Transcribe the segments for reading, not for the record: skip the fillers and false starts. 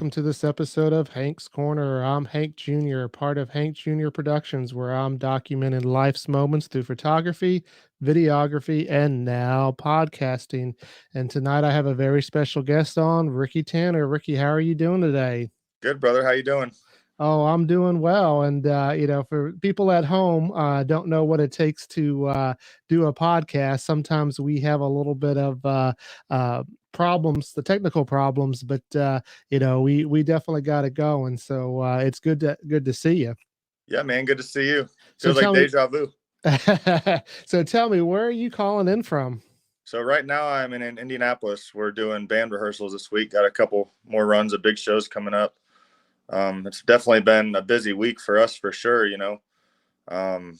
welcome to this episode of Hank's Corner. I'm Hank Jr., part of Hank Jr. Productions, where I'm documenting life's moments through photography, videography, and now podcasting. And tonight I have a very special guest on, Ricky Tanner. Ricky, how are you doing today? Good, brother. How you doing? Oh, I'm doing well. And, for people at home, don't know what it takes to do a podcast. Sometimes we have a little bit of uh, problems, the technical problems, but, we definitely got it going. So it's good to see you. Yeah, man. Good to see you. So Feels like tell me, deja vu. where are you calling in from? So right now I'm in Indianapolis. We're doing band rehearsals this week. Got a couple more runs of big shows coming up. It's definitely been a busy week for us for sure. Um,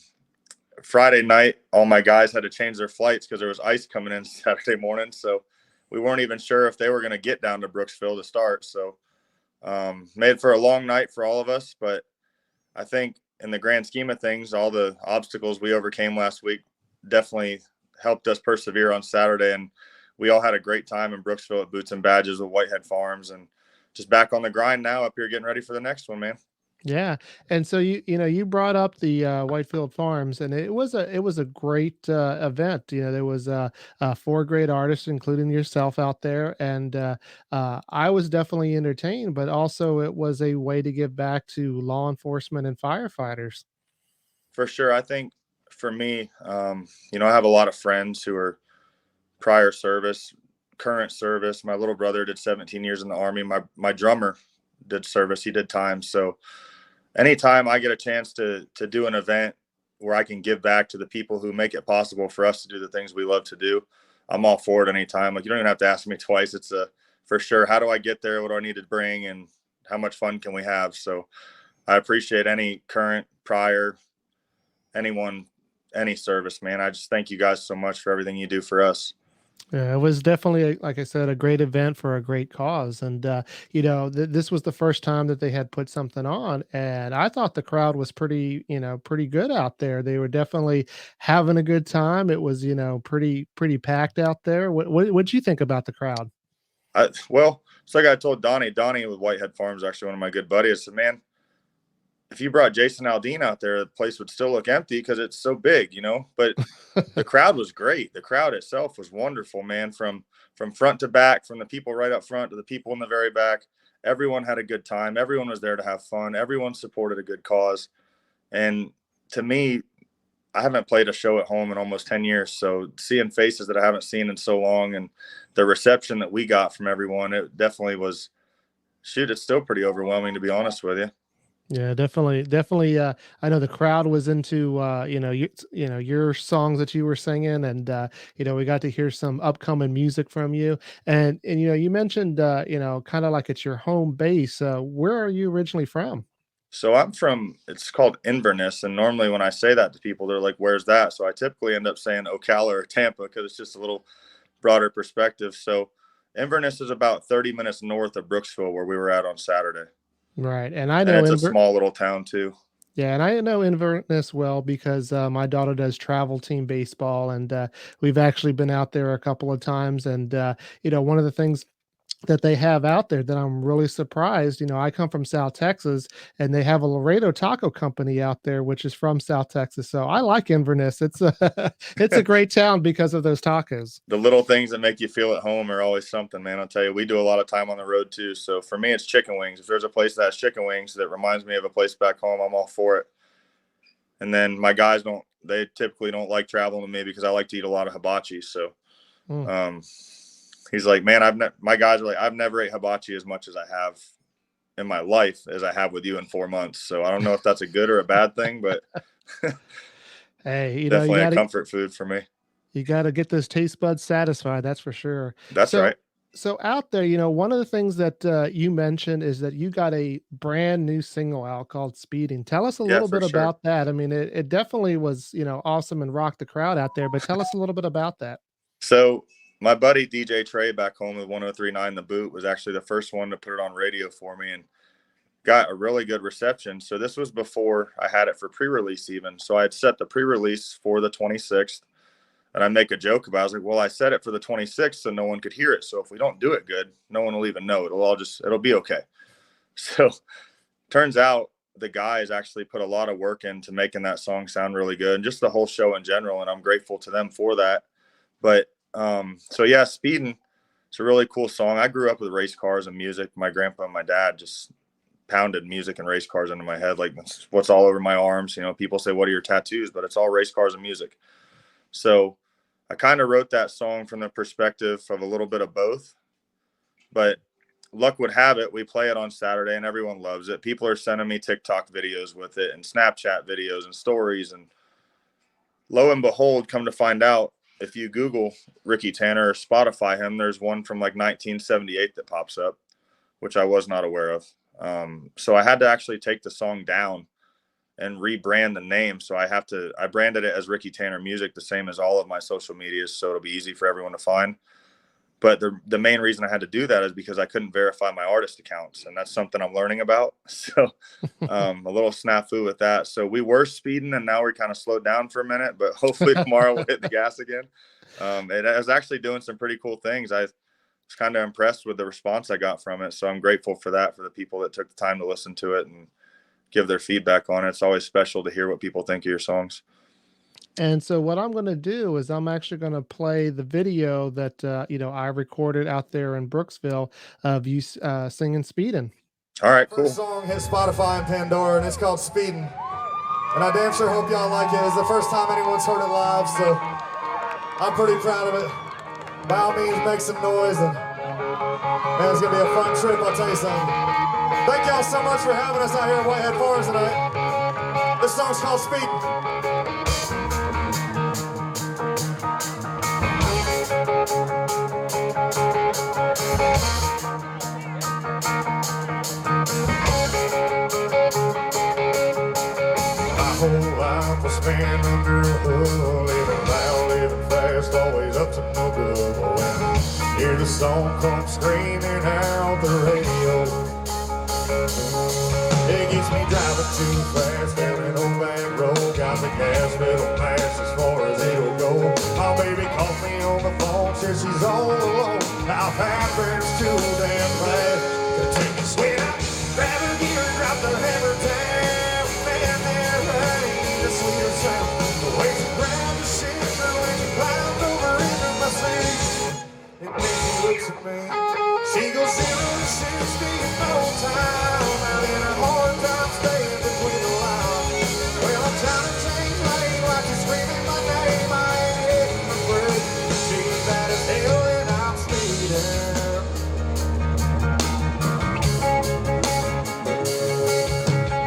Friday night, all my guys had to change their flights because there was ice coming in Saturday morning. So we weren't even sure if they were going to get down to Brooksville to start. So made for a long night for all of us. But I think in the grand scheme of things, all the obstacles we overcame last week definitely helped us persevere on Saturday. And we all had a great time in Brooksville at Boots and Badges with Whitehead Farms, and just back on the grind now up here getting ready for the next one, man. Yeah, and so you brought up the Whitefield Farms, and it was a great event. There was four great artists, including yourself, out there, and I was definitely entertained. But also, it was a way to give back to law enforcement and firefighters. For sure. I think for me, I have a lot of friends who are prior service, current service. My little brother did 17 years in the Army. My drummer did service. He did time. So anytime I get a chance to do an event where I can give back to the people who make it possible for us to do the things we love to do, I'm all for it anytime. Like, you don't even have to ask me twice. It's a for sure. How do I get there? What do I need to bring? And how much fun can we have? So I appreciate any current, prior, anyone, any service, man. I just thank you guys so much for everything you do for us. Yeah, it was definitely, like I said, a great event for a great cause. And, this was the first time that they had put something on. And I thought the crowd was pretty good out there. They were definitely having a good time. It was, pretty packed out there. What'd you think about the crowd? Well, it's like I told Donnie with Whitehead Farms, actually one of my good buddies. I said, man, if you brought Jason Aldean out there, the place would still look empty because it's so big. But the crowd was great. The crowd itself was wonderful, man. From front to back, from the people right up front to the people in the very back, everyone had a good time. Everyone was there to have fun. Everyone supported a good cause. And to me, I haven't played a show at home in almost 10 years. So seeing faces that I haven't seen in so long, and the reception that we got from everyone, it definitely was, shoot, it's still pretty overwhelming, to be honest with you. Yeah, definitely. I know the crowd was into your songs that you were singing, and we got to hear some upcoming music from you. And you mentioned kind of like it's your home base. Where are you originally from? So I'm from, it's called Inverness. And normally when I say that to people, they're like, where's that? So I typically end up saying Ocala or Tampa because it's just a little broader perspective. So Inverness is about 30 minutes north of Brooksville, where we were at on Saturday. Right, and I And know it's a small little town too. Yeah, and I know Inverness well because my daughter does travel team baseball, and we've actually been out there a couple of times. And one of the things that they have out there that I'm really surprised. I come from South Texas, and they have a Laredo Taco Company out there, which is from South Texas. So I like Inverness. It's a it's a great town because of those tacos. The little things that make you feel at home are always something, man. I'll tell you, we do a lot of time on the road too. So for me, it's chicken wings. If there's a place that has chicken wings that reminds me of a place back home, I'm all for it. And then my guys they typically don't like traveling with me because I like to eat a lot of hibachi. So Mm. um, he's like, man, my guys are like, I've never ate hibachi as much as I have in my life as I have with you in 4 months. So I don't know if that's a good or a bad thing, but Hey, definitely a comfort food for me. you gotta get those taste buds satisfied, that's for sure. That's So right. so out there, one of the things that you mentioned is that you got a brand new single out called Speeding. Tell us a Yeah, little for bit sure. about that. I mean, it definitely was, awesome and rocked the crowd out there, but tell us a little bit about that. So my buddy DJ Trey back home with 103.9 The Boot was actually the first one to put it on radio for me and got a really good reception. So this was before I had it for pre-release even. So I had set the pre-release for the 26th. And I make a joke about it. I was like, well, I set it for the 26th so no one could hear it. So if we don't do it good, no one will even know. It'll be okay. So turns out the guys actually put a lot of work into making that song sound really good, and just the whole show in general. And I'm grateful to them for that. But so yeah, Speedin', it's a really cool song. I grew up with race cars and music. My grandpa and my dad just pounded music and race cars into my head. Like, that's what's all over my arms. You know, people say, what are your tattoos? But it's all race cars and music. So I kind of wrote that song from the perspective of a little bit of both. But luck would have it, we play it on Saturday and everyone loves it. People are sending me TikTok videos with it and Snapchat videos and stories. And lo and behold, come to find out, if you Google Ricky Tanner or Spotify him, there's one from like 1978 that pops up, which I was not aware of. So I had to actually take the song down and rebrand the name. So I branded it as Ricky Tanner Music, the same as all of my social medias. So it'll be easy for everyone to find. But the main reason I had to do that is because I couldn't verify my artist accounts. And that's something I'm learning about. So a little snafu with that. So we were speeding and now we're kind of slowed down for a minute, but hopefully tomorrow we'll hit the gas again. It was actually doing some pretty cool things. I was kind of impressed with the response I got from it. So I'm grateful for that, for the people that took the time to listen to it and give their feedback on it. It's always special to hear what people think of your songs. And so what I'm going to do is I'm actually going to play the video that I recorded out there in Brooksville of you singing "Speedin'." All right, cool. First song hit Spotify and Pandora, and it's called "Speedin'." And I damn sure hope y'all like it. It's the first time anyone's heard it live, so I'm pretty proud of it. By all means, make some noise, and man, it's gonna be a fun trip. I'll tell you something. Thank y'all so much for having us out here at Whitehead Farms tonight. This song's called "Speedin'." Whole life was spent under a hood, living loud, living fast, always up to no good. When hear the song come screaming out the radio, it gets me driving too fast down an old back road. Got the gas pedal mashed as far as it'll go. My baby called me on the phone, said she's all alone. I've had friends too damn bad to take me sweet out, grab her gear and drop the hammer down. The way she grabbed the shit, the way she climbed over into my seat, and then she looks at me. She goes 0 to 60 in no time, out in a hard time staying between the lines. Well, I'm trying to change lane while she's screaming my name. I ain't hitting the brake. She's bad as hell and I'm speeding.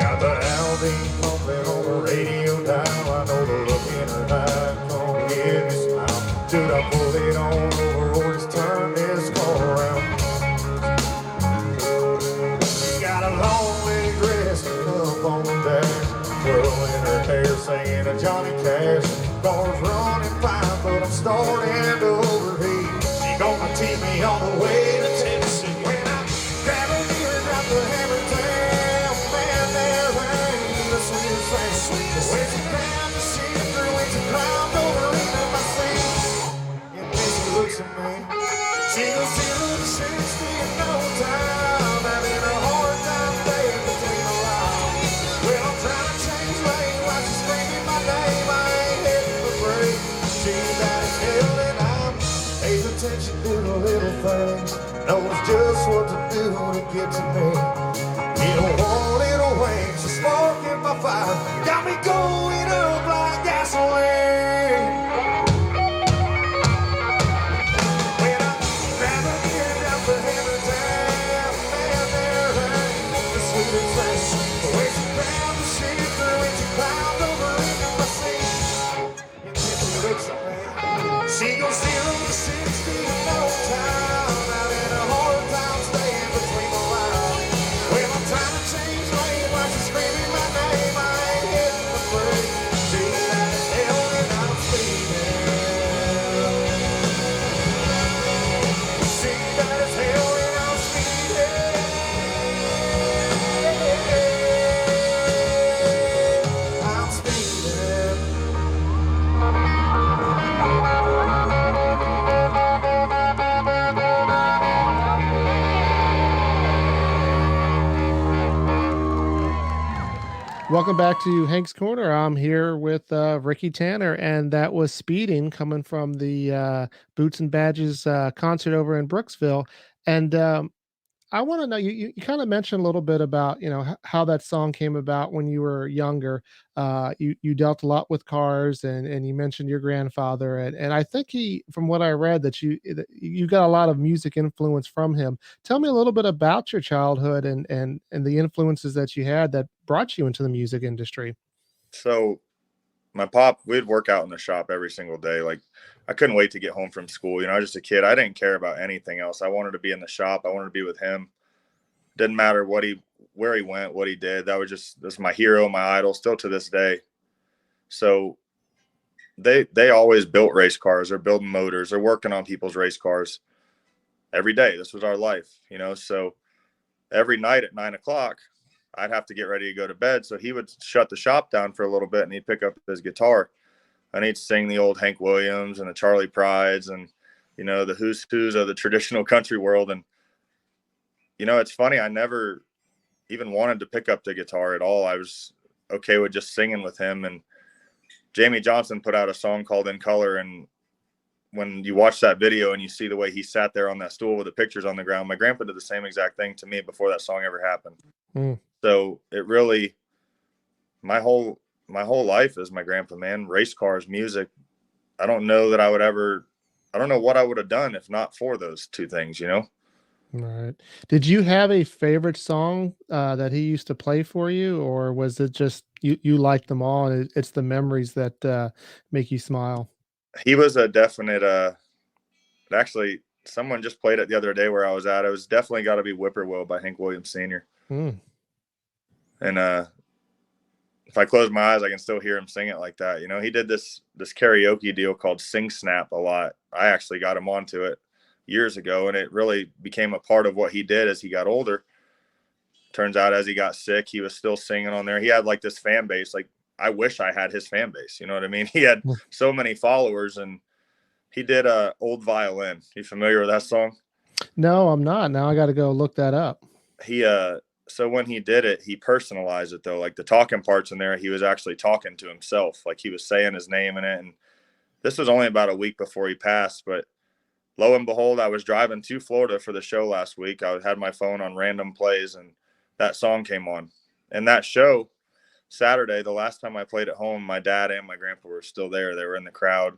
Got the Alvin pumping on the radio dial. I know the look in her eye, don't give me smile. Should I pull it on over or just turn this car around? She got a long leg dress up on the dash, twirling her hair, singing a Johnny Cash. Car's running fine, but I'm starting to overheat. She gonna teach me on the way to Tennessee. When I grab her gear and drop the hammer down, man, there ain't the sweetest thing. The way she grabbed the shit, the way she climbed over into my seat, and then she looks at me. She goes 0 to 60 in no time, having a hard time staying between the lines. Well, I'm trying to change lane while she's screaming my name. I ain't hitting the brake. She's bad as hell and I'm pays attention to the little things, knows just what to do to get to me. You don't want it away, she's sparking my fire, got me going up like gasoline. When I grab her gear, drop the hammer down, man, there ain't the sweetest thing. The way she grabbed the shit, the way she climbed over into my seat, and then she looks at me. She goes 0 to 60 in no time, out in a hard time staying between the lines. Well, I'm trying to change lane while she's screaming my name. I ain't hitting the brake. She's bad as hell and I'm speeding. She's bad as hell and I'm speeding. I'm speeding. Welcome back to Hank's Corner. I'm here with Ricky Tanner, and that was Speeding coming from the Boots and Badges concert over in Brooksville. And I want to know you kind of mentioned a little bit about how that song came about when you were younger. You dealt a lot with cars, and you mentioned your grandfather, and I think from what I read, that you got a lot of music influence from him. Tell me a little bit about your childhood and the influences that you had that brought you into the music industry. So my pop, we'd work out in the shop every single day. Like I couldn't wait to get home from school. I was just a kid. I didn't care about anything else. I wanted to be in the shop. I wanted to be with him. Didn't matter where he went, what he did. That's my hero, my idol, still to this day. So they always built race cars. They're building motors. They're working on people's race cars every day. This was our life. So every night at 9 o'clock, I'd have to get ready to go to bed. So he would shut the shop down for a little bit and he'd pick up his guitar and he'd sing the old Hank Williams and the Charlie Prides and, the who's who's of the traditional country world. And, it's funny. I never even wanted to pick up the guitar at all. I was okay with just singing with him. And Jamie Johnson put out a song called In Color. And when you watch that video and you see the way he sat there on that stool with the pictures on the ground, my grandpa did the same exact thing to me before that song ever happened. Mm. So it really, my whole life is my grandpa, man. Race cars, music. I don't know what I would have done if not for those two things. Right. Did you have a favorite song that he used to play for you, or was it just you like them all, and it's the memories that make you smile? He was a definite, actually, someone just played it the other day where I was at. It was definitely got to be Whippoorwill by Hank Williams Sr. Mm. And if I close my eyes, I can still hear him sing it like that. He did this karaoke deal called Sing Snap a lot. I actually got him onto it years ago, and it really became a part of what he did as he got older. Turns out as he got sick, he was still singing on there. He had like this fan base. Like I wish I had his fan base. You know what I mean? He had Mm. so many followers, and he did Old Violin. You familiar with that song? No, I'm not. Now I got to go look that up. He so when he did it, he personalized it though. Like the talking parts in there, he was actually talking to himself. Like he was saying his name in it. And this was only about a week before he passed, but lo and behold, I was driving to Florida for the show last week. I had my phone on random plays and that song came on. And that show, Saturday, the last time I played at home, my dad and my grandpa were still there. They were in the crowd.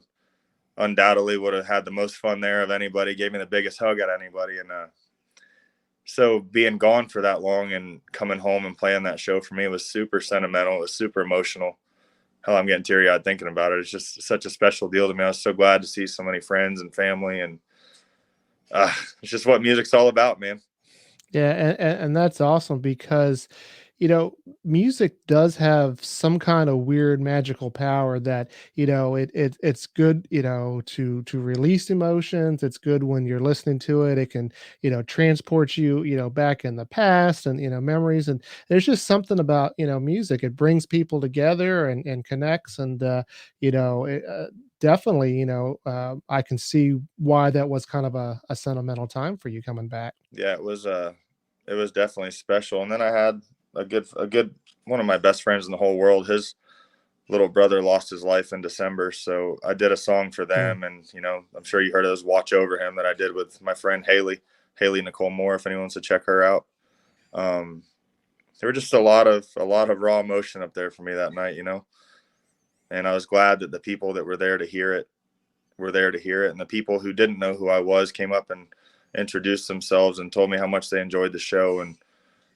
Undoubtedly would have had the most fun there of anybody, gave me the biggest hug at anybody. And so being gone for that long and coming home and playing that show for me was super sentimental. It was super emotional. Hell, I'm getting teary-eyed thinking about it. It's just such a special deal to me. I was so glad to see so many friends and family, and it's just what music's all about, man. Yeah, and that's awesome because, music does have some kind of weird magical power that, it's good, to release emotions. It's good when you're listening to it. It can, transport you, back in the past and, memories. And there's just something about, music. It brings people together and connects. And definitely, I can see why that was kind of a sentimental time for you coming back. Yeah, it was definitely special. And then I had a good one of my best friends in the whole world. His little brother lost his life in December, so I did a song for Mm. them. And I'm sure you heard of those "Watch Over Him" that I did with my friend Haley Nicole Moore. If anyone wants to check her out, um, there were just a lot of raw emotion up there for me that night. And I was glad that the people that were there to hear it were there to hear it, and the people who didn't know who I was came up and introduced themselves and told me how much they enjoyed the show. And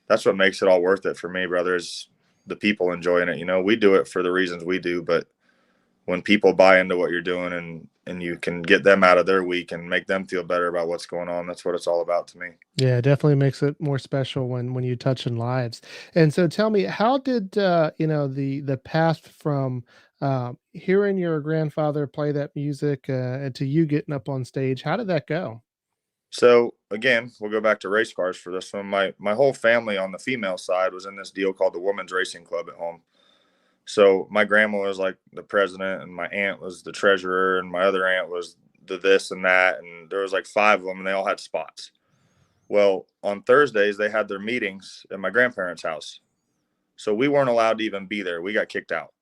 that's what makes it all worth it for me, brother, is the people enjoying it. We do it for the reasons we do, but when people buy into what you're doing and you can get them out of their week and make them feel better about what's going on, that's what it's all about to me. Yeah, it definitely makes it more special when you touch in lives. And so tell me, how did the path from hearing your grandfather play that music and to you getting up on stage, how did that go? So again, we'll go back to race cars for this one. My whole family on the female side was in this deal called the Women's Racing Club at home. So my grandma was like the president, and my aunt was the treasurer, and my other aunt was the this and that, and there was like five of them, and they all had spots. Well, on Thursdays they had their meetings at my grandparents' house. So we weren't allowed to even be there. We got kicked out.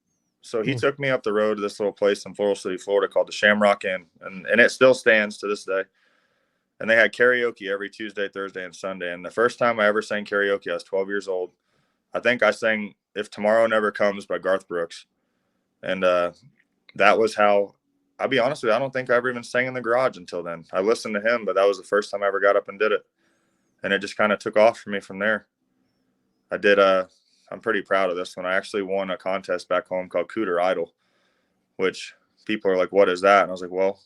So he took me up the road to this little place in Floral City, Florida called the Shamrock Inn. And it still stands to this day. And they had karaoke every Tuesday, Thursday, and Sunday. And the first time I ever sang karaoke, I was 12 years old. I think I sang If Tomorrow Never Comes by Garth Brooks. And that was how, I'll be honest with you, I don't think I ever even sang in the garage until then. I listened to him, but that was the first time I ever got up and did it. And it just kind of took off for me from there. I did, I'm pretty proud of this one. I actually won a contest back home called Cooter Idol, which people are like, what is that? And I was like, well,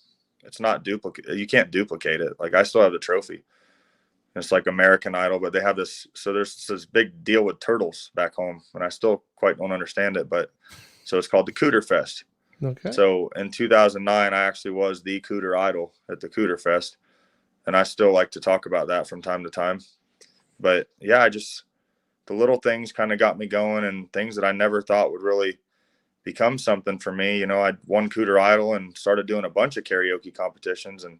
it's not duplicate. You can't duplicate it. Like, I still have the trophy. It's like American Idol, but they have this. So there's this big deal with turtles back home, and I still quite don't understand it. But so it's called the Cooter Fest. Okay. So in 2009, I actually was the Cooter Idol at the Cooter Fest, and I still like to talk about that from time to time. But yeah, the little things kind of got me going, and things that I never thought would really become something for me. You know, I won Cooter Idol and started doing a bunch of karaoke competitions, and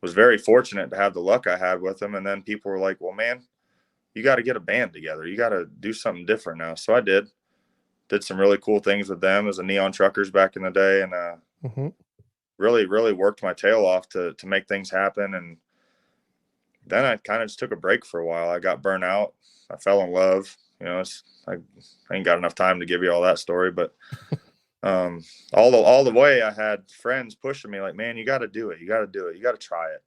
was very fortunate to have the luck I had with them. And then people were like, well, man, you got to get a band together. You got to do something different now. So I did some really cool things with them as a Neon Truckers back in the day. And really, really worked my tail off to make things happen. And then I kind of just took a break for a while. I got burnt out. I fell in love. You know, I ain't got enough time to give you all that story, but all the way I had friends pushing me like, man, you got to do it. You got to do it. You got to try it.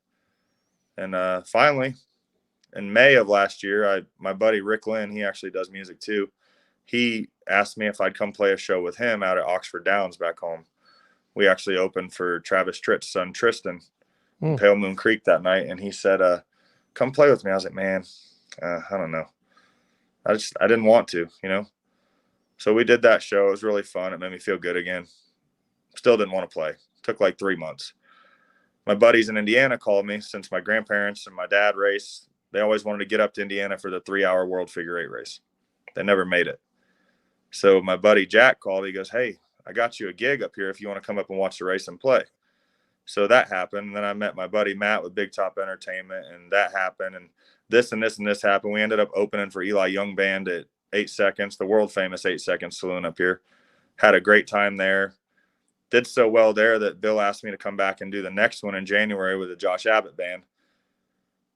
And finally, in May of last year, my buddy Rick Lynn, he actually does music too. He asked me if I'd come play a show with him out at Oxford Downs back home. We actually opened for Travis Tritt's son, Tristan, in Pale Moon Creek that night. And he said, come play with me. I was like, man, I don't know. I didn't want to, you know? So we did that show. It was really fun. It made me feel good again. Still didn't want to play. Took like 3 months. My buddies in Indiana called me, since my grandparents and my dad race. They always wanted to get up to Indiana for the 3-hour World Figure 8 race. They never made it. So my buddy Jack called. He goes, hey, I got you a gig up here if you want to come up and watch the race and play. So that happened. And then I met my buddy Matt with Big Top Entertainment, and that happened. And this and this and this happened. We ended up opening for Eli Young Band at 8 Seconds, the world famous 8 Seconds saloon up here. Had a great time there. Did so well there that Bill asked me to come back and do the next one in January with the Josh Abbott band.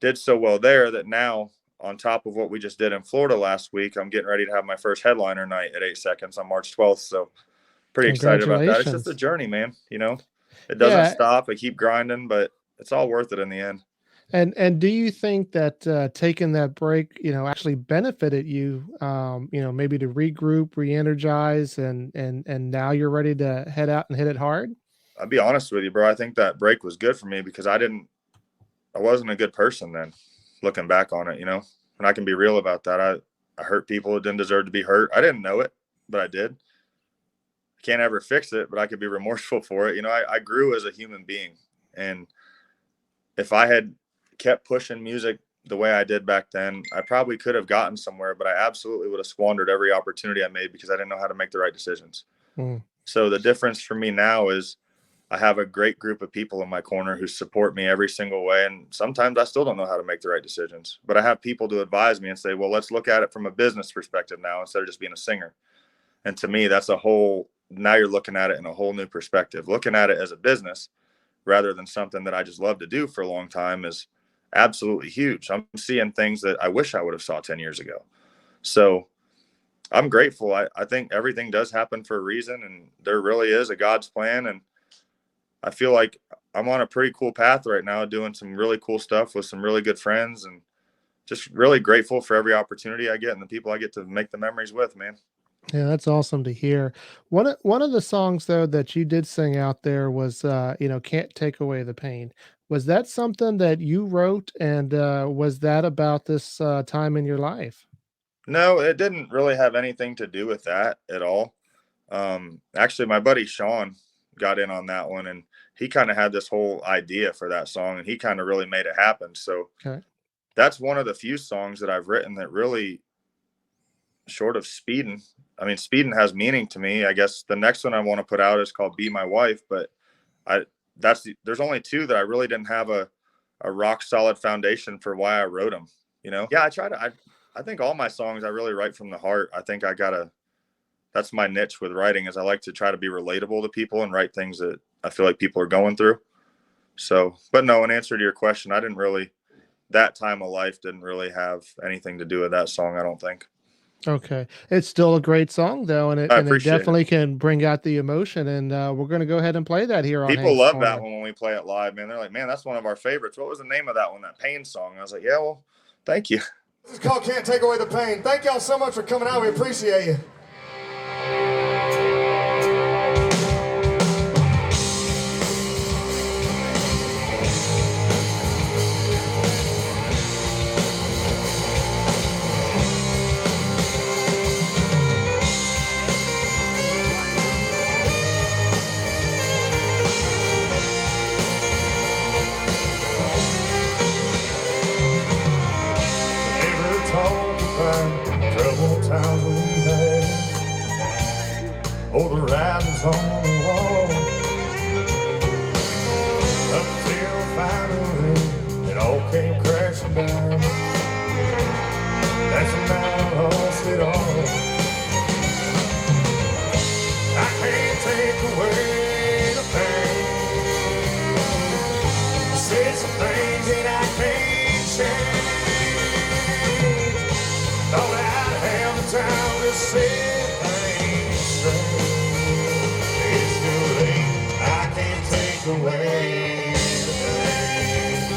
Did so well there that now, on top of what we just did in Florida last week, I'm getting ready to have my first headliner night at 8 Seconds on March 12th. So pretty excited about that. It's just a journey, man. You know, it doesn't stop. I keep grinding, but it's all worth it in the end. And do you think that taking that break, actually benefited you, maybe to regroup, re-energize, and now you're ready to head out and hit it hard? I'll be honest with you, bro. I think that break was good for me because I wasn't a good person then, looking back on it, you know, and I can be real about that. I hurt people who didn't deserve to be hurt. I didn't know it, but I did. I can't ever fix it, but I could be remorseful for it. You know, I grew as a human being, and if I had kept pushing music the way I did back then, I probably could have gotten somewhere, but I absolutely would have squandered every opportunity I made because I didn't know how to make the right decisions. So the difference for me now is I have a great group of people in my corner who support me every single way. And sometimes I still don't know how to make the right decisions, but I have people to advise me and say, well, let's look at it from a business perspective now, instead of just being a singer. And to me, that's now you're looking at it in a whole new perspective. Looking at it as a business rather than something that I just love to do for a long time is absolutely huge. I'm seeing things that I wish I would have saw 10 years ago. So I'm grateful. I think everything does happen for a reason, and there really is a God's plan. And I feel like I'm on a pretty cool path right now, doing some really cool stuff with some really good friends, and just really grateful for every opportunity I get and the people I get to make the memories with, man. Yeah, that's awesome to hear. One of the songs though that you did sing out there was "Can't Take Away the Pain." Was that something that you wrote, and was that about this time in your life? No, it didn't really have anything to do with that at all. Actually, my buddy Sean got in on that one, and he kind of had this whole idea for that song, and he kind of really made it happen. So that's one of the few songs that I've written that really, short of Speedin', I mean, Speedin' has meaning to me. I guess the next one I want to put out is called Be My Wife, but there's only two that I really didn't have a rock solid foundation for why I wrote them, you know? Yeah, I think all my songs I really write from the heart. I think that's my niche with writing, is I like to try to be relatable to people and write things that I feel like people are going through. So, but no, in answer to your question, that time of life didn't really have anything to do with that song, I don't think. Okay. It's still a great song though, and I it appreciate it. definitely can bring out the emotion, and, we're gonna go ahead and play that here on People Hank's love that Corner. one when we play it live, man. They're like, man, that's one of our favorites. What was the name of that one? That Pain song. I was like, yeah, well, thank you. This is called Can't Take Away the Pain. Thank y'all so much for coming out. We appreciate you. Troubled times we had, oh, the writing's on the wall. Until finally it all came crashing down. That's when I lost it all. I can't take away the pain. Said some things that I can't change. Thought I'd have the time to set things straight. It's too late, I can't take away the pain.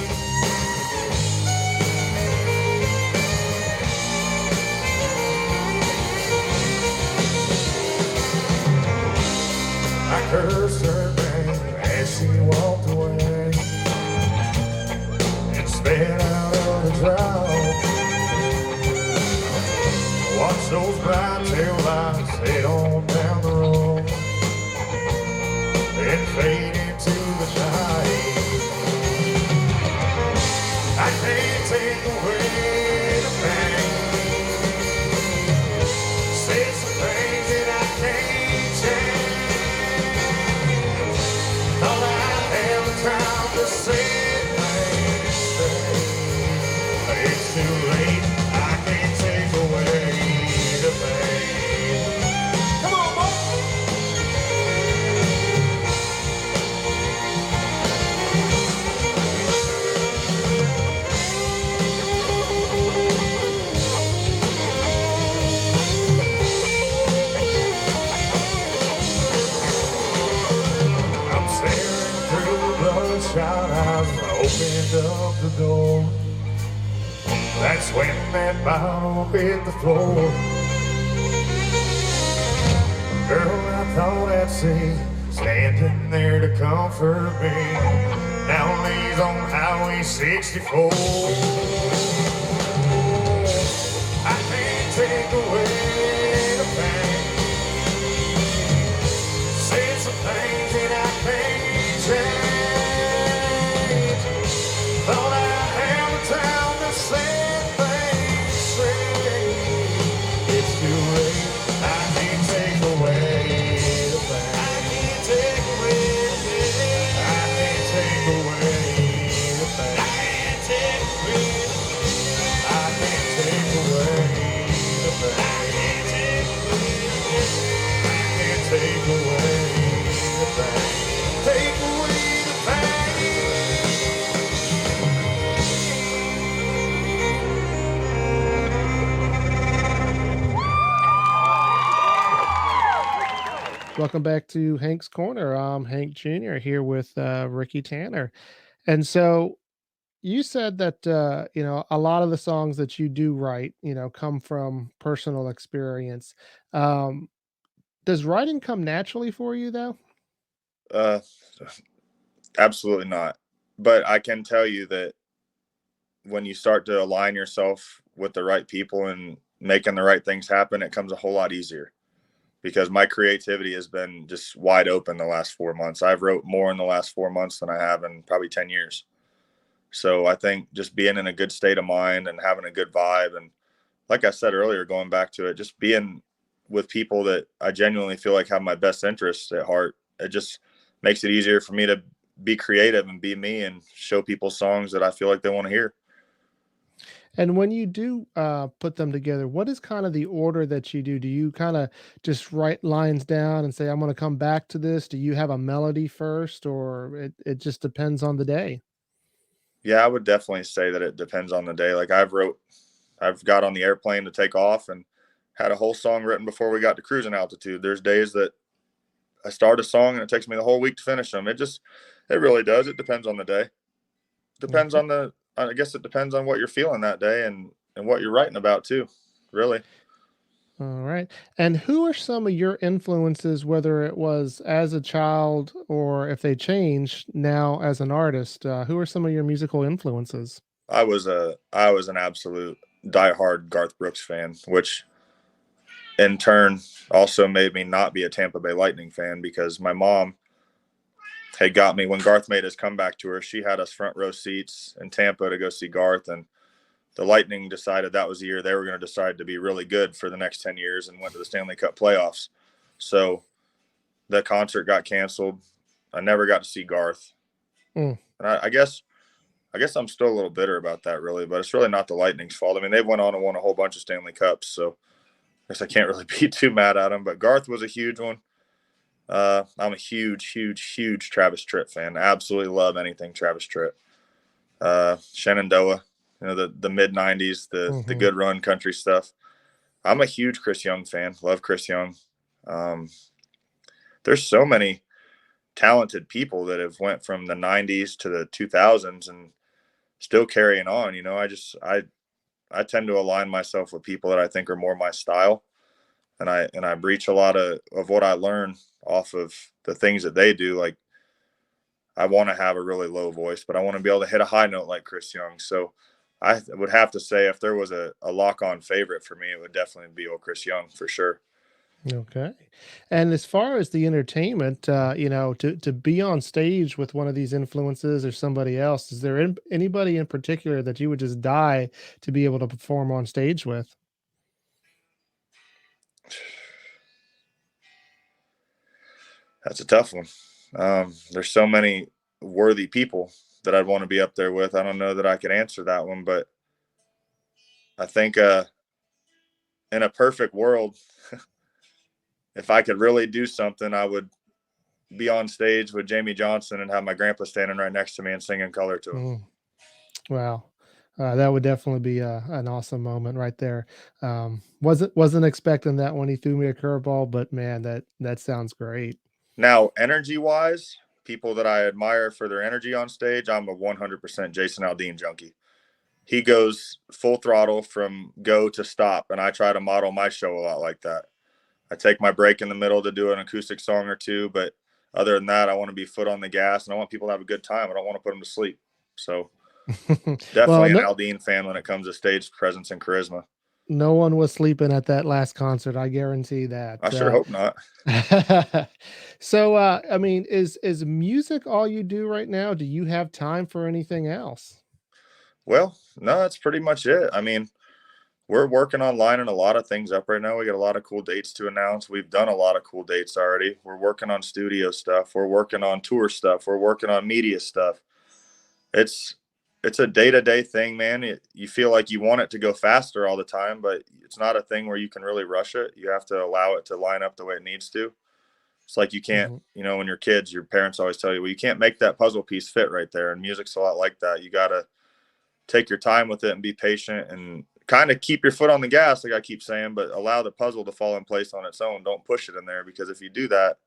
I cursed her name as she walked away and sped out of the drought. Watch those bright tail lights head on down the road and fade into the night. I can't take away the pain. Say some things that I can't change. Thought I'd have the time to set things straight. It's too late, I can't take away. Come on, boy. I'm staring through the bloodshot eyes and I opened up the door. That's when that bottle hit the floor. Girl, I thought I'd see standing there to comfort me. Now lays on Highway 64. I can't take away the pain. Said some things that I can't change. Thought I'd have the time to set things straight. It's too late, I can't take away the pain. I can't take away the pain. I can't take away the pain. I can't take away the pain. I can't take away the pain. I can't take away the pain. Take away the pain. Welcome back to Hank's Corner. I'm Hank Jr. here with Ricky Tanner. And so you said that a lot of the songs that you do write, come from personal experience. Um, does writing come naturally for you though? Uh, Absolutely not. But I can tell you that when you start to align yourself with the right people and making the right things happen, it comes a whole lot easier, because my creativity has been just wide open the last 4 months. I've wrote more in the last 4 months than I have in probably 10 years. So I think just being in a good state of mind and having a good vibe, and like I said earlier, going back to it, just being with people that I genuinely feel like have my best interests at heart, it just makes it easier for me to be creative and be me and show people songs that I feel like they want to hear. And when you do put them together, what is kind of the order that you do? Do you kind of just write lines down and say, I'm going to come back to this? Do you have a melody first, or it just depends on the day? Yeah, I would definitely say that it depends on the day. Like I've got on the airplane to take off and had a whole song written before we got to cruising altitude. There's days that I start a song and it takes me the whole week to finish them. It really does. It depends on the day. Depends Okay. on I guess it depends on what you're feeling that day and what you're writing about too. Really. All right. And who are some of your influences, whether it was as a child or if they changed now as an artist? Who are some of your musical influences? I was an absolute diehard Garth Brooks fan, which in turn also made me not be a Tampa Bay Lightning fan because my mom had got me when Garth made his comeback tour. She had us front row seats in Tampa to go see Garth, and the Lightning decided that was the year they were going to decide to be really good for the next 10 years and went to the Stanley Cup playoffs. So the concert got canceled. I never got to see Garth. Mm. And I guess I'm still a little bitter about that, really, but it's really not the Lightning's fault. I mean, they've went on and won a whole bunch of Stanley Cups, so I guess I can't really be too mad at them. But Garth was a huge one. I'm a huge, huge, huge Travis Tritt fan. Absolutely love anything Travis Tritt. Shenandoah, the mid '90s, the Hmm. good run country stuff. I'm a huge Chris Young fan. Love Chris Young. Um, there's so many talented people that have went from the '90s to the 2000s and still carrying on. I tend to align myself with people that I think are more my style, and I breach a lot of what I learn off of the things that they do. Like I want to have a really low voice, but I want to be able to hit a high note like Chris Young. So I would have to say if there was a lock on favorite for me, it would definitely be old Chris Young for sure. Okay. And as far as the entertainment, to be on stage with one of these influences or somebody else, is there anybody in particular that you would just die to be able to perform on stage with? That's a tough one. There's so many worthy people that I'd want to be up there with. I don't know that I could answer that one, but I think in a perfect world, if I could really do something, I would be on stage with Jamie Johnson and have my grandpa standing right next to me and singing color to him. Mm, wow. That would definitely be an awesome moment right there. Wasn't expecting that when he threw me a curveball, but man, that sounds great. Now, energy wise, people that I admire for their energy on stage, I'm a 100% Jason Aldean junkie. He goes full throttle from go to stop, and I try to model my show a lot like that. I take my break in the middle to do an acoustic song or two, but other than that, I want to be foot on the gas and I want people to have a good time. I don't want to put them to sleep. So Well, definitely an no, Aldean fan when it comes to stage presence and charisma. no one was sleeping at that last concert. I guarantee I that. sure hope not. So, I mean, is music all you do right now? Do you have time for anything else? Well, no, that's pretty much it. I mean, we're working on lining a lot of things up right now. We got a lot of cool dates to announce. We've done a lot of cool dates already. We're working on studio stuff. We're working on tour stuff. We're working on media stuff. It's it's a day-to-day thing, man. You feel like you want it to go faster all the time, but it's not a thing where you can really rush it. You have to allow it to line up the way it needs to. It's like you can't, Mhm. when you're kids, your parents always tell you, well, you can't make that puzzle piece fit right there. And music's a lot like that. You got to take your time with it and be patient and kind of keep your foot on the gas, like I keep saying, but allow the puzzle to fall in place on its own. Don't push it in there because if you do that,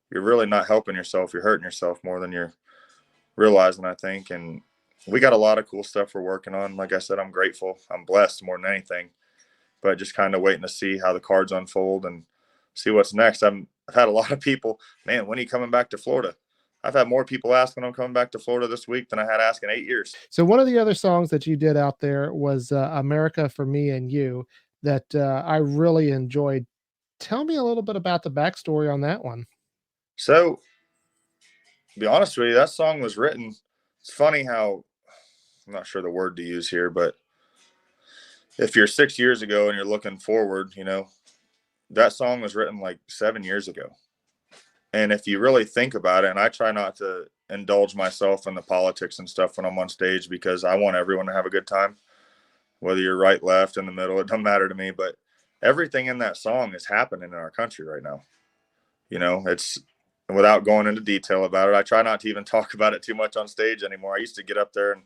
you're really not helping yourself. You're hurting yourself more than you're realizing, I think. And we got a lot of cool stuff we're working on. Like I said, I'm grateful. I'm blessed more than anything, but just kind of waiting to see how the cards unfold and see what's next. I've had a lot of people, man, when are you coming back to Florida? I've had more people asking I'm coming back to Florida this week than I had asking 8 years. So one of the other songs that you did out there was "America for Me and You" that I really enjoyed. Tell me a little bit about the backstory on that one. So, to be honest with you, that song was written. It's funny how I'm not sure the word to use here, but if you're 6 years ago and you're looking forward, that song was written like 7 years ago. And if you really think about it, and I try not to indulge myself in the politics and stuff when I'm on stage because I want everyone to have a good time. whether you're right, left, in the middle, it don't matter to me. But everything in that song is happening in our country right now. You know, it's without going into detail about it. I try not to even talk about it too much on stage anymore. I used to get up there and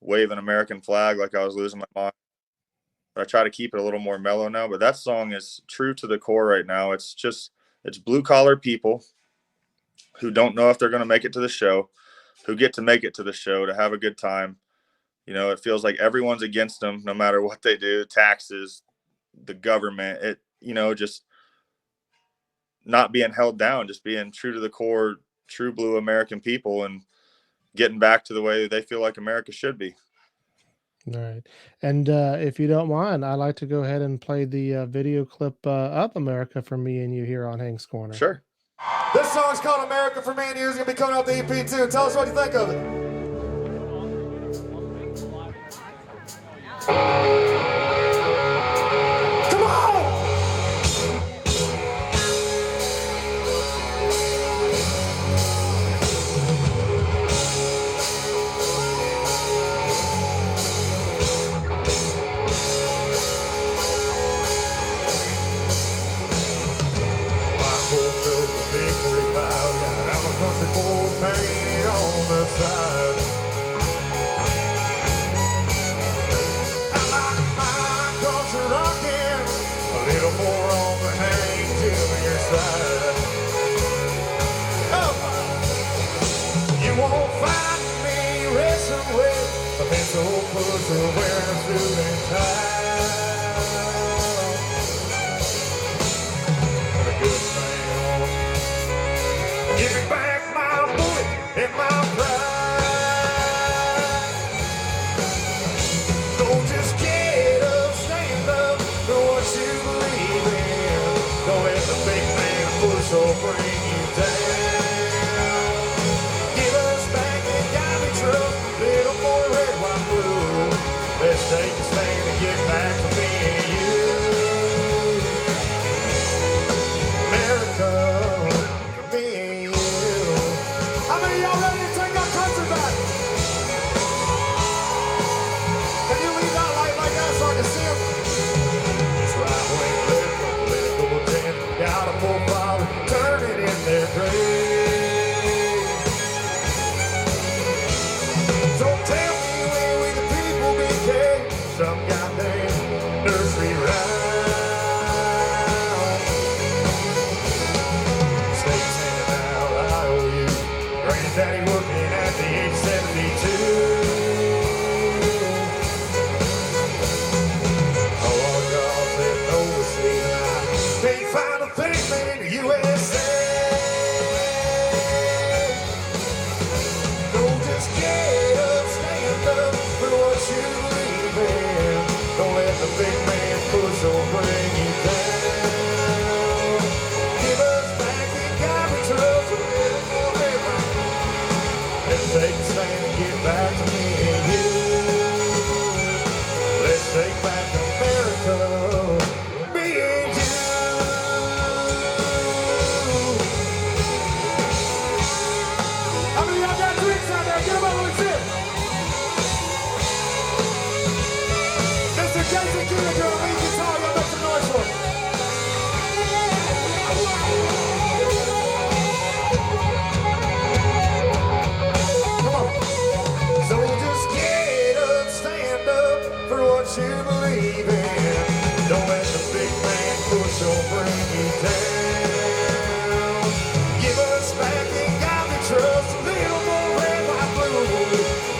wave an American flag like I was losing my mind. But I try to keep it a little more mellow now. But that song is true to the core right now. It's blue collar people who don't know if they're going to make it to the show, who get to make it to the show to have a good time. You know, it feels like everyone's against them no matter what they do, taxes, the government, just not being held down, just being true to the core, true blue American people, and getting back to the way they feel like America should be. All right. And if you don't mind, I'd like to go ahead and play the video clip of America for me and you here on Hank's Corner. Sure. This song's called America for Me and You. It's going to be coming out the EP too. Tell us what you think of it. Come on! Paint on the side. I like my culture rocking, a little more on the hang Junior side. Oh. You won't find me wrestling with a pencil pusher wearing a suit and tie. What a good man. Give me back my bullet and my pride. Don't just get up, stand up for what you believe in. Don't let the big man push or bring you down. Give us back that garbage truck, little more red, white, blue. Let's take a stand and get back to me and you. America. Got a full bottle, turn it in their grave. So tell me where we the people became some goddamn nursery rhyme. State's handing out IOU, granddaddy working at the age 72. USA. Don't just get up, stand up for what you believe in. Don't let the big man push or bring you down. Give us back the garbage trucks a little more red. Let's take a stand and get back to me and you. Let's take back America. Me and you. Jessie Ritter, lead guitar, y'all make some noise for him. Come on. So just get up, stand up for what you believe in. Don't let the big man push or bring you down. Give us back the garbage trucks, a little more red, white, blue.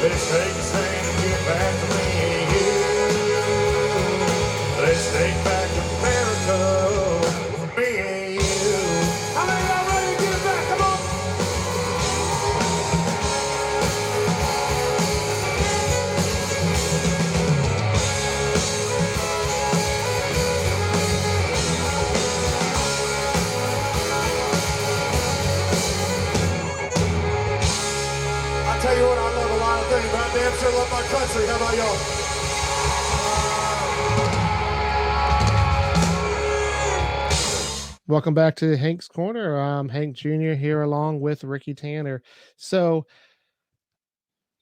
Let's take a stand and get back to me and you. Let's take back America, me and you. How many of y'all ready to get it back? Come on. I tell you what, I love a lot of things, but I damn sure love my country. How about y'all? Welcome back to Hank's Corner. I'm Hank Jr. here along with Ricky Tanner. So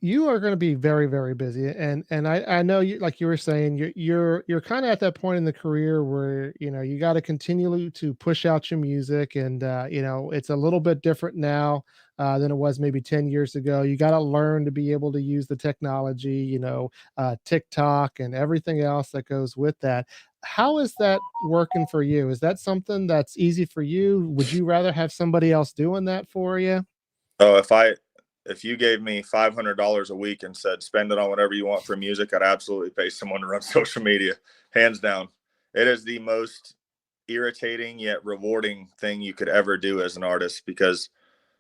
You are gonna be very, very busy, and I know you, like you were saying, you're kinda at that point in the career where, you gotta continually to push out your music, and, it's a little bit different now, than it was maybe 10 years ago. You gotta learn to be able to use the technology, TikTok and everything else that goes with that. How is that working for you? Is that something that's easy for you? Would you rather have somebody else doing that for you? Oh, if you gave me $500 a week and said spend it on whatever you want for music, I'd absolutely pay someone to run social media, hands down. It is the most irritating yet rewarding thing you could ever do as an artist because,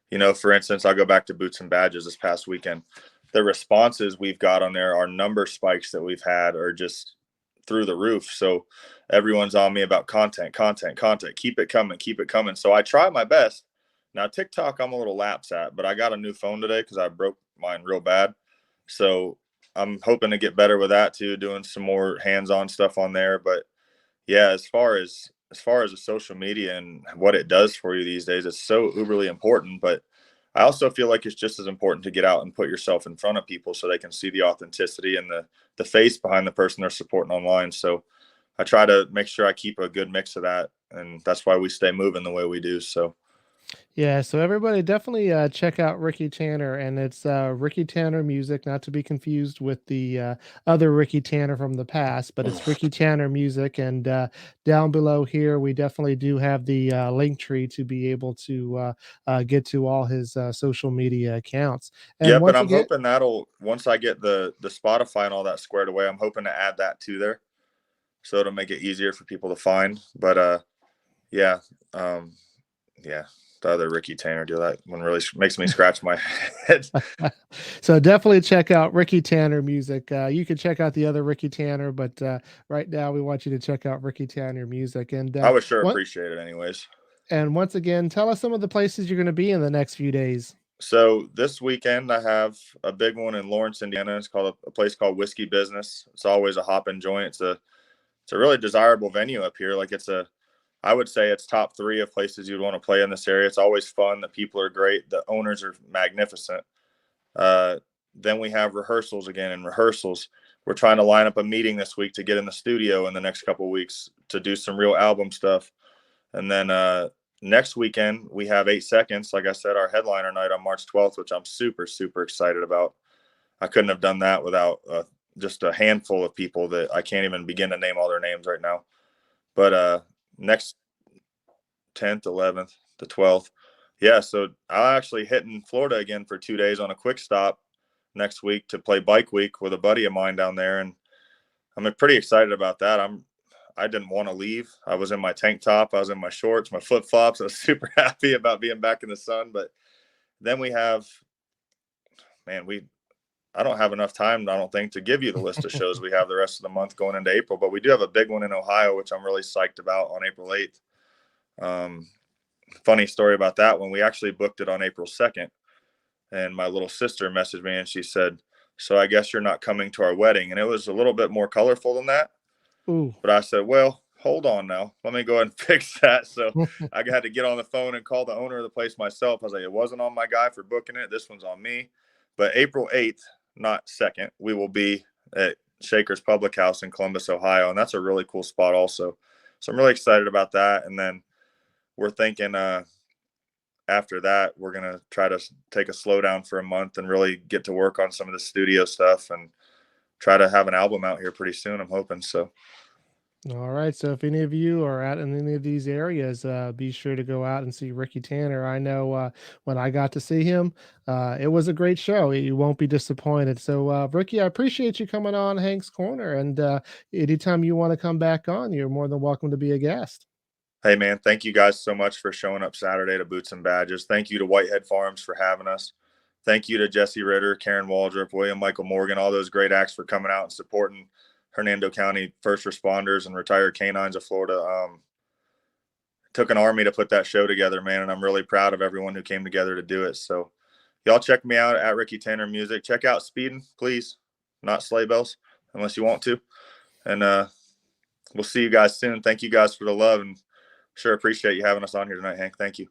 for instance, I'll go back to Boots and Badges this past weekend. The responses we've got on there, our number spikes that we've had are just through the roof. So everyone's on me about content, content, content. Keep it coming, keep it coming. So I try my best. Now TikTok, I'm a little lax at, but I got a new phone today because I broke mine real bad. So I'm hoping to get better with that too, doing some more hands-on stuff on there. But yeah, as far as the social media and what it does for you these days, it's so uberly important. But I also feel like it's just as important to get out and put yourself in front of people so they can see the authenticity and the face behind the person they're supporting online. So I try to make sure I keep a good mix of that, and that's why we stay moving the way we do. So Yeah, so everybody definitely check out Ricky Tanner, and it's Ricky Tanner Music, not to be confused with the other Ricky Tanner from the past, but it's Ricky Tanner Music. And down below here, we definitely do have the link tree to be able to get to all his social media accounts. And yep, and once I'm again, hoping that'll once I get the Spotify and all that squared away, I'm hoping to add that to there so it'll make it easier for people to find. But yeah, um, yeah, the other Ricky Tanner deal, that one really makes me scratch my head. so definitely check out Ricky Tanner Music. You can check out the other Ricky Tanner, but right now we want you to check out Ricky Tanner Music. And I would sure what appreciate it anyways. and once again, tell us some of the places you're going to be in the next few days. So this weekend I have a big one in Lawrence, Indiana. It's called a place called Whiskey Business. It's always a hopping joint. It's a really desirable venue up here. Like I would say it's top three of places you'd want to play in this area. It's always fun. The people are great. The owners are magnificent. Uh, then we have rehearsals again, and rehearsals. We're trying to line up a meeting this week to get in the studio in the next couple of weeks to do some real album stuff. And then next weekend we have 8 Seconds. Like I said, our headliner night on March 12th, which I'm super, super excited about. I couldn't have done that without just a handful of people that I can't even begin to name all their names right now. But next 10th, 11th, the 12th. Yeah, so I'll actually hit in Florida again for 2 days on a quick stop next week to play Bike Week with a buddy of mine down there, and I'm pretty excited about that. I didn't want to leave. I was in my tank top, I was in my shorts, my flip flops. I was super happy about being back in the sun. But then we have, man, I don't have enough time, I don't think, to give you the list of shows we have the rest of the month going into April. But we do have a big one in Ohio, which I'm really psyched about on April 8th. Funny story about that one. We actually booked it on April 2nd, and my little sister messaged me and she said, "So I guess you're not coming to our wedding." And it was a little bit more colorful than that. Ooh. But I said, "Well, hold on now. Let me go ahead and fix that." So I had to get on the phone and call the owner of the place myself. I was like, "It wasn't on my guy for booking it. This one's on me." But April 8th, not 2nd, we will be at Shaker's Public House in Columbus, Ohio. And that's a really cool spot also. So I'm really excited about that. And then we're thinking after that, we're going to try to take a slow down for a month and really get to work on some of the studio stuff and try to have an album out here pretty soon, I'm hoping. So All right. So if any of you are out in any of these areas, be sure to go out and see Ricky Tanner. I know when I got to see him, it was a great show. You won't be disappointed. So, Ricky, I appreciate you coming on Hank's Corner. And anytime you want to come back on, you're more than welcome to be a guest. hey, man, thank you guys so much for showing up Saturday to Boots and Badges. Thank you to Whitehead Farms for having us. Thank you to Jessie Ritter, Karen Waldrup, William Michael Morgan, all those great acts for coming out and supporting Hernando County first responders and retired canines of Florida. Took an army to put that show together, man, and I'm really proud of everyone who came together to do it. So y'all check me out at Ricky Tanner Music. Check out Speedin, please, not Sleigh Bells, unless you want to. And we'll see you guys soon. Thank you guys for the love, and sure appreciate you having us on here tonight, Hank. Thank you.